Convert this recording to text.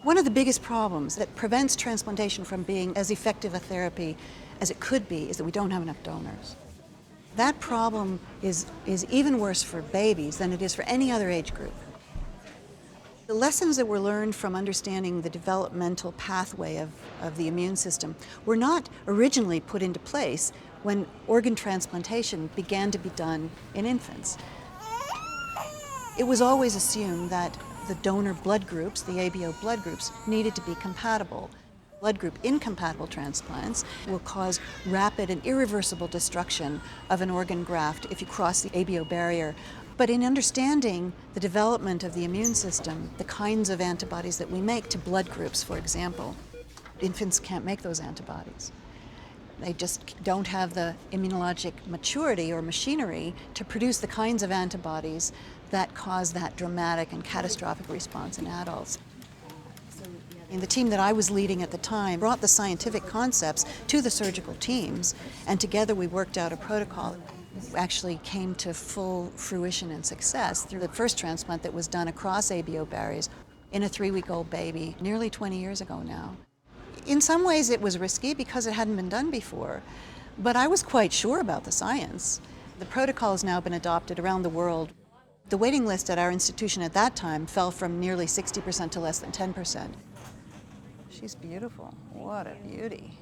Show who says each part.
Speaker 1: One of the biggest problems that prevents transplantation from being as effective a therapy as it could be is that we don't have enough donors. That problem is even worse for babies than it is for any other age group. The lessons that were learned from understanding the developmental pathway of the immune system were not originally put into place when organ transplantation began to be done in infants. It was always assumed that the donor blood groups, the ABO blood groups, needed to be compatible. Blood group incompatible transplants will cause rapid and irreversible destruction of an organ graft if you cross the ABO barrier. But in understanding the development of the immune system, the kinds of antibodies that we make to blood groups, for example, infants can't make those antibodies. They just don't have the immunologic maturity or machinery to produce the kinds of antibodies that cause that dramatic and catastrophic response in adults. And the team that I was leading at the time brought the scientific concepts to the surgical teams, and together we worked out a protocol. Actually came to full fruition and success through the first transplant that was done across ABO barriers in a 3-week-old baby nearly 20 years ago now. In some ways it was risky because it hadn't been done before, but I was quite sure about the science. The protocol has now been adopted around the world. The waiting list at our institution at that time fell from nearly 60% to less than 10%. She's beautiful. What a beauty.